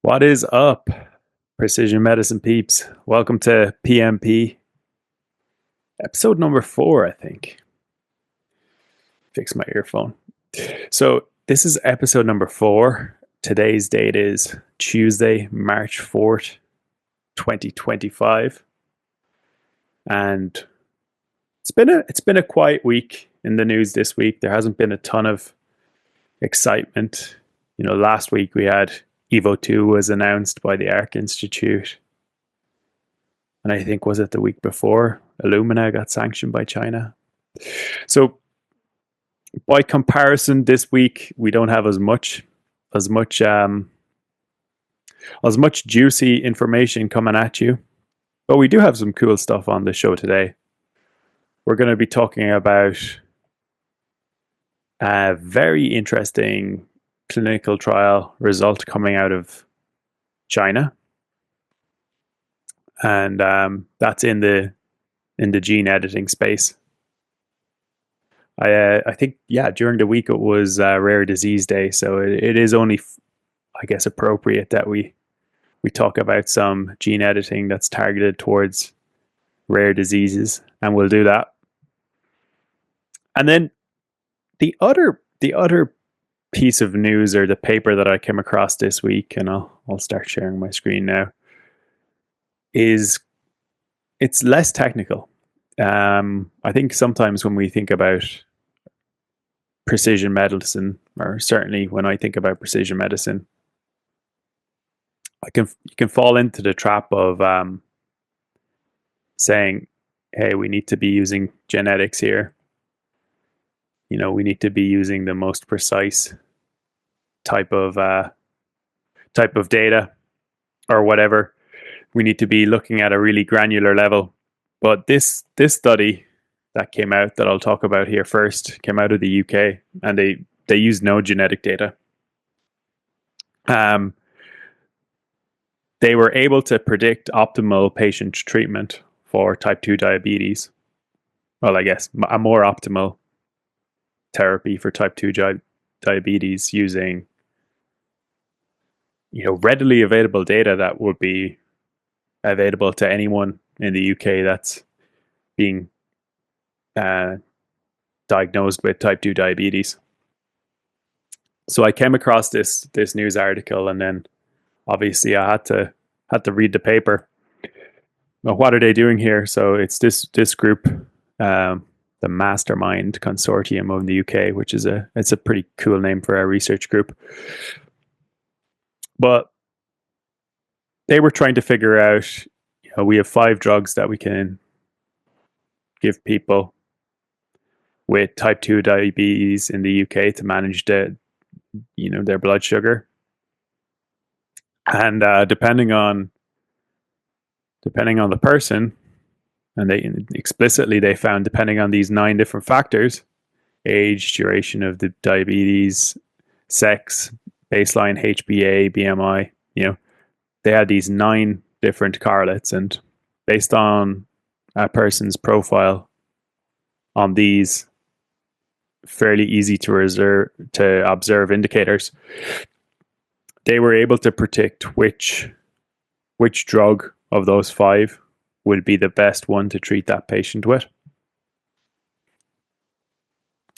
What is up, precision medicine peeps? Welcome to PMP, episode number 4, I think. Fix my earphone. So, this is episode number 4. Today's date is Tuesday, March 4th, 2025. And it's been a quiet week in the news this week. There hasn't been a ton of excitement. Last week we had Evo 2 was announced by the Arc Institute. And I think, was it the week before, Illumina got sanctioned by China. So by comparison, this week we don't have as much juicy information coming at you. But we do have some cool stuff on the show today. We're going to be talking about a very interesting clinical trial result coming out of China, and that's in the gene editing space. I think during the week it was Rare Disease Day, so it is only, I guess, appropriate that we talk about some gene editing that's targeted towards rare diseases, and we'll do that. And then the other piece of news, or the paper that I came across this week, and I'll start sharing my screen now, is it's less technical. I think sometimes when we think about precision medicine, or certainly when I think about precision medicine, you can fall into the trap of saying, hey, we need to be using genetics here. We need to be using the most precise type of data or whatever. We need to be looking at a really granular level. But this study that came out, that I'll talk about here first, came out of the UK, and they used no genetic data. They were able to predict optimal patient treatment for type 2 diabetes. Well, I guess a more optimal therapy for type 2 diabetes using readily available data that would be available to anyone in the UK that's being diagnosed with type 2 diabetes. So I came across this news article, and then obviously I had to read the paper. Well, what are they doing here? So it's this group, the Mastermind Consortium of the UK, which is it's a pretty cool name for our research group. But they were trying to figure out, we have 5 drugs that we can give people with type 2 diabetes in the UK to manage their blood sugar. And depending on the person, and they found, depending on these 9 different factors: age, duration of the diabetes, sex, baseline HbA, BMI, they had these 9 different correlates, and based on a person's profile on these fairly easy to observe indicators, they were able to predict which drug of those 5 would be the best one to treat that patient with.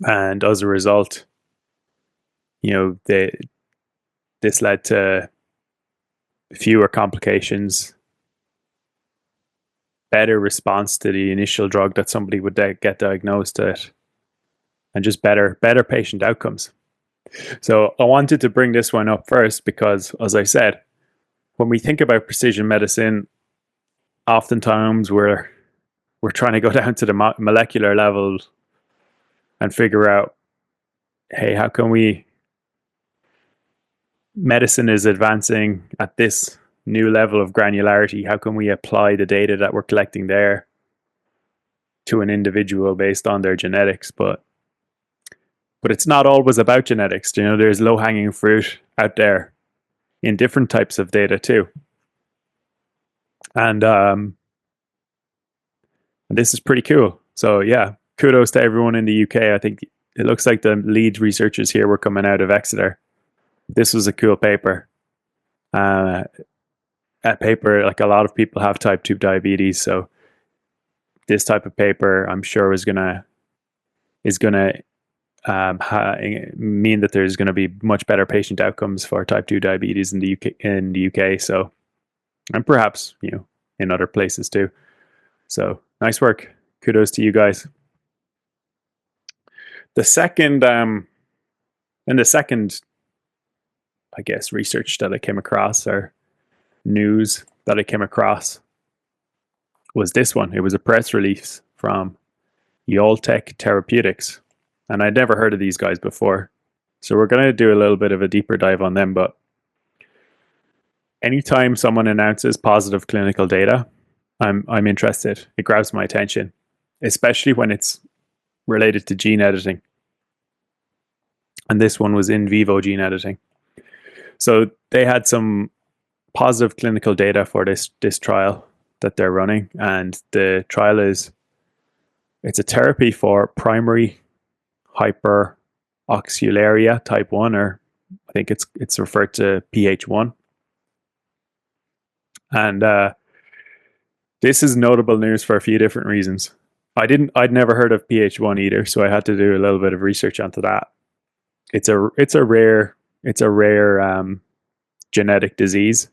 And as a result, this led to fewer complications, better response to the initial drug that somebody would get diagnosed with, and just better patient outcomes. So I wanted to bring this one up first because, as I said, when we think about precision medicine, oftentimes we're trying to go down to the molecular level and figure out, hey, how can medicine is advancing at this new level of granularity. How can we apply the data that we're collecting there to an individual based on their genetics? But it's not always about genetics. There's low-hanging fruit out there in different types of data too. And this is pretty cool. So yeah, kudos to everyone in the UK. I think it looks like the lead researchers here were coming out of Exeter. This was a cool paper. a paper, like a lot of people have type 2 diabetes, so this type of paper I'm sure is gonna mean that there's going to be much better patient outcomes for type 2 diabetes in the UK. So, and perhaps, in other places too. So nice work. Kudos to you guys. The second, I guess, research that I came across, or news that I came across, was this one. It was a press release from Yoltech Therapeutics. And I'd never heard of these guys before. So we're going to do a little bit of a deeper dive on them. But anytime someone announces positive clinical data, I'm interested. It grabs my attention, especially when it's related to gene editing. And this one was in vivo gene editing. So they had some positive clinical data for this trial that they're running. And the trial it's a therapy for primary hyperoxaluria type 1, or I think it's referred to PH1. And this is notable news for a few different reasons. I'd never heard of PH1 either, so I had to do a little bit of research onto that. It's a rare genetic disease.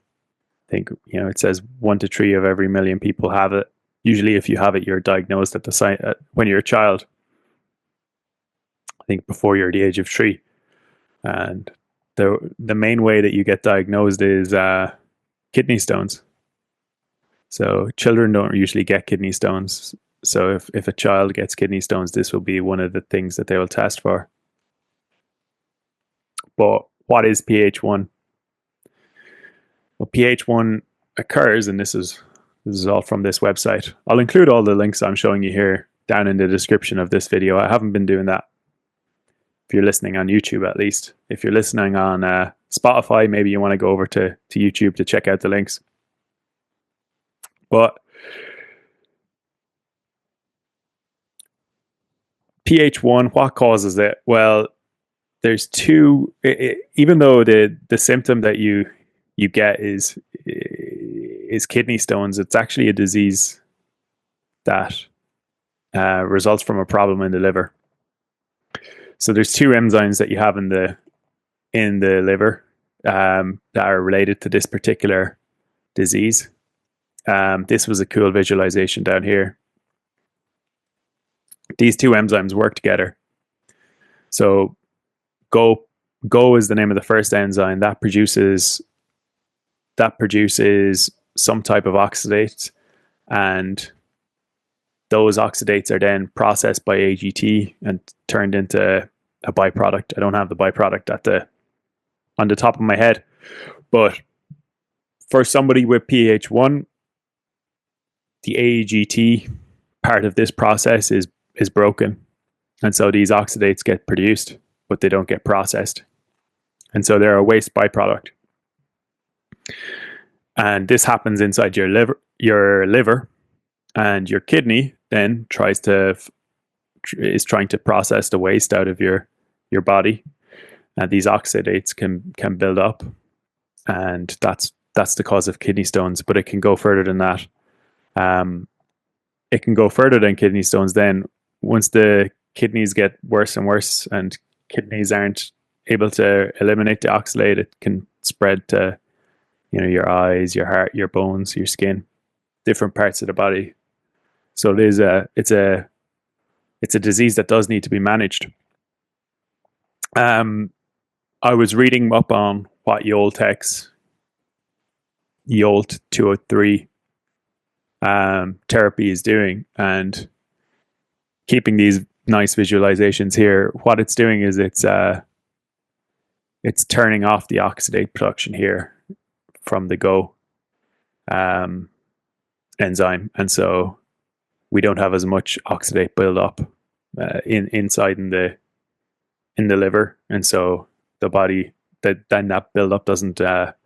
I think it says 1 to 3 of every million people have it. Usually, if you have it, you're diagnosed at the site when you're a child. I think before you're the age of 3, and the main way that you get diagnosed is kidney stones. So children don't usually get kidney stones. So if a child gets kidney stones, this will be one of the things that they will test for. But what is PH1? Well, PH1 occurs, and this is all from this website. I'll include all the links I'm showing you here down in the description of this video. I haven't been doing that. If you're listening on YouTube, at least. If you're listening on Spotify, maybe you want to go over to YouTube to check out the links. But PH1, what causes it? Well, there's two. Even though the symptom that you get is kidney stones, it's actually a disease that results from a problem in the liver. So there's two enzymes that you have in the liver that are related to this particular disease. This was a cool visualization down here. These two enzymes work together. So Go is the name of the first enzyme that produces some type of oxidate, and those oxidates are then processed by AGT and turned into a byproduct. I don't have the byproduct on the top of my head, but for somebody with PH1, the AGT part of this process is broken, and so these oxidates get produced, but they don't get processed, and so they're a waste byproduct. And this happens inside your liver, and your kidney then is trying to process the waste out of your body, and these oxidates can build up, and that's the cause of kidney stones. But it can go further than that. It can go further than kidney stones. Then once the kidneys get worse and worse, and kidneys aren't able to eliminate the oxalate, it can spread to your eyes, your heart, your bones, your skin, different parts of the body. So it's a disease that does need to be managed. I was reading up on what Yoltech's Yolt 203 therapy is doing, and keeping these nice visualizations here. What it's doing is it's turning off the oxidate production here from the Go enzyme, and so we don't have as much oxidate build up inside in the liver, and so the body that build up doesn't hurt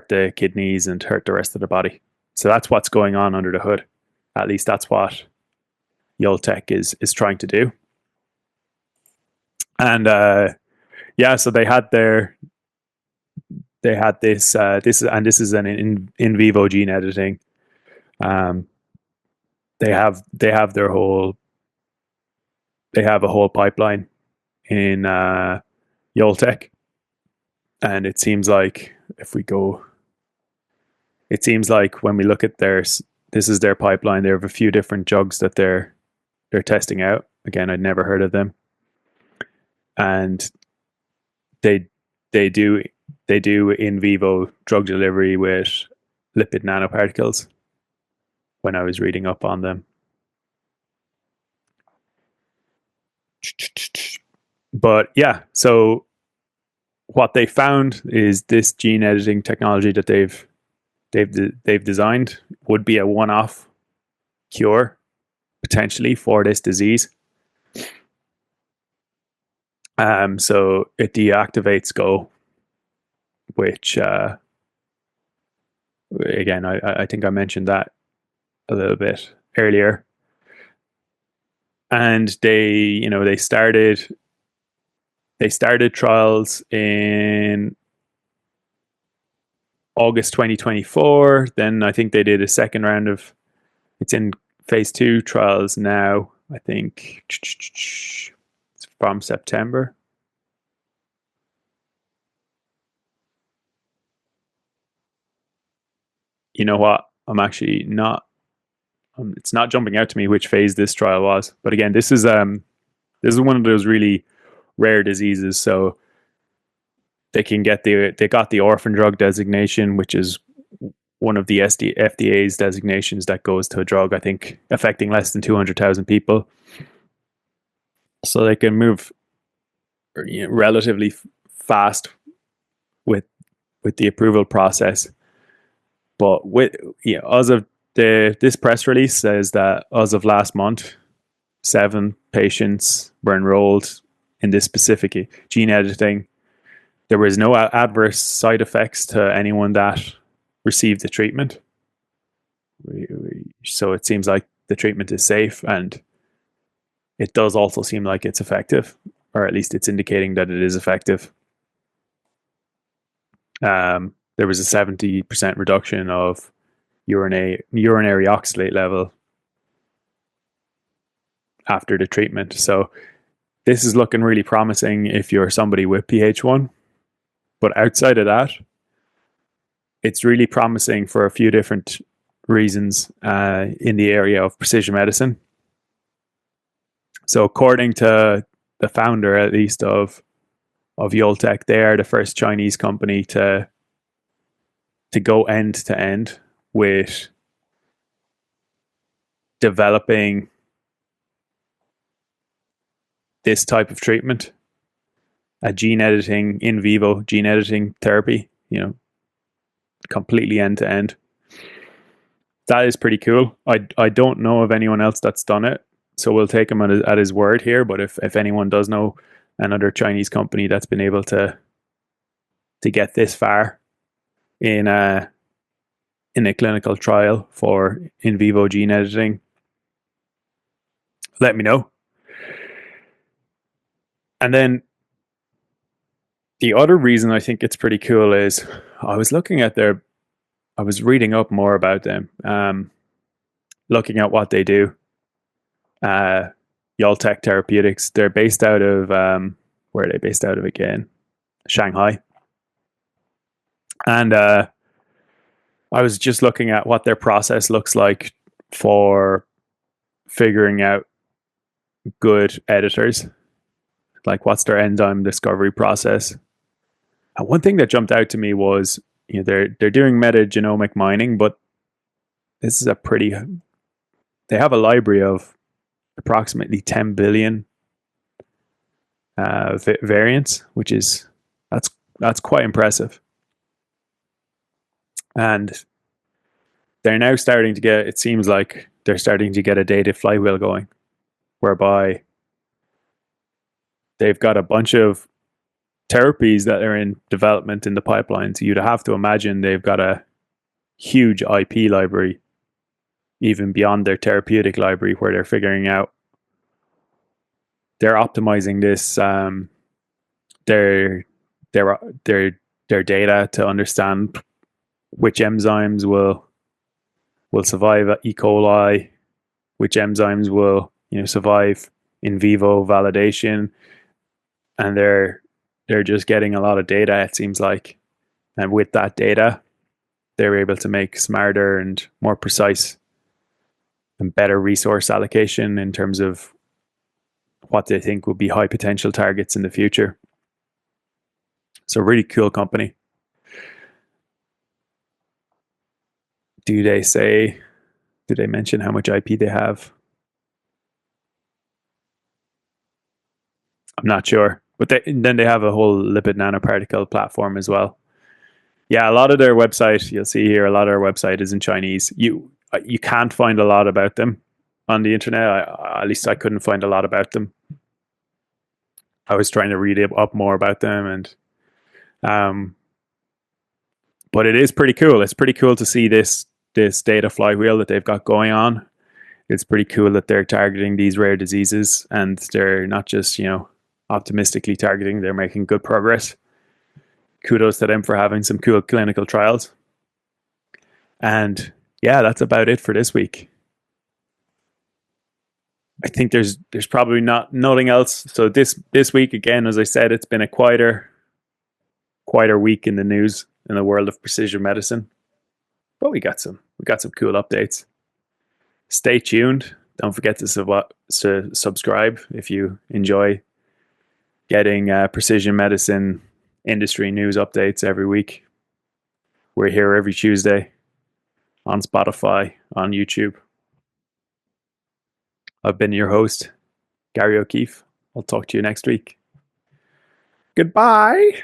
the kidneys and hurt the rest of the body. So that's what's going on under the hood. At least that's what Yoltech is trying to do. And so they had they had this is an in vivo gene editing. Um, they have a whole pipeline in Yoltech, and it seems like when we look at this is their pipeline. They have a few different drugs that they're testing out. Again, I'd never heard of them, and they they do they do in vivo drug delivery with lipid nanoparticles. When I was reading up on them, but yeah, so what they found is this gene editing technology that they've designed would be a one-off cure potentially for this disease. So it deactivates Go, which again, I think I mentioned that a little bit earlier. And they started trials in August 2024. Then I think they did a second round of, it's in phase 2 trials now. I think it's from September. You know what? I'm actually not. It's not jumping out to me which phase this trial was. But again, this is one of those really rare diseases. So they got the orphan drug designation, which is one of the FDA's designations that goes to a drug, I think, affecting less than 200,000 people. So they can move relatively fast with the approval process. But as of this press release says that as of last month, 7 patients were enrolled in this specific gene editing. There was no adverse side effects to anyone that received the treatment. So it seems like the treatment is safe, and it does also seem like it's effective, or at least it's indicating that it is effective. There was a 70% reduction of urinary oxalate level after the treatment. So this is looking really promising if you're somebody with PH1. But outside of that, it's really promising for a few different reasons in the area of precision medicine. So according to the founder, at least, of Yoltech, they are the first Chinese company to go end to end with developing this type of treatment, a in vivo gene editing therapy, completely end to end. That is pretty cool. I don't know of anyone else that's done it, so we'll take him at his word here. But if anyone does know another Chinese company that's been able to get this far in a clinical trial for in vivo gene editing, let me know. And then the other reason I think it's pretty cool is I was reading up more about them, looking at what they do. Yoltech Therapeutics, they're based out of, where are they based out of again? Shanghai. And I was just looking at what their process looks like for figuring out good editors. Like, what's their enzyme discovery process? And one thing that jumped out to me was, they're doing metagenomic mining, but this is they have a library of approximately 10 billion variants, which is that's quite impressive. And they're now starting to get, it seems like they're starting to get a data flywheel going, whereby they've got a bunch of therapies that are in development in the pipeline. So you'd have to imagine they've got a huge IP library, even beyond their therapeutic library, where they're figuring out, they're optimizing this. They're their data to understand which enzymes will survive E. coli, which enzymes will survive in vivo validation, and they're just getting a lot of data, it seems like, and with that data they're able to make smarter and more precise and better resource allocation in terms of what they think would be high potential targets in the future. So really cool company. Do they mention how much IP they have? I'm not sure, but then they have a whole lipid nanoparticle platform as well. Yeah, a lot of their website, you'll see here, a lot of their website is in Chinese. You can't find a lot about them on the internet. At least I couldn't find a lot about them. I was trying to read up more about them, and but it is pretty cool. It's pretty cool to see this data flywheel that they've got going on. It's pretty cool that they're targeting these rare diseases, and they're not just optimistically targeting. They're making good progress. Kudos to them for having some cool clinical trials. And yeah, that's about it for this week. I think there's probably nothing else. So this week again, as I said, it's been a quieter week in the news in the world of precision medicine. But we got some cool updates. Stay tuned. Don't forget to subscribe if you enjoy getting precision medicine industry news updates every week. We're here every Tuesday on Spotify, on YouTube. I've been your host, Gary O'Keefe. I'll talk to you next week. Goodbye.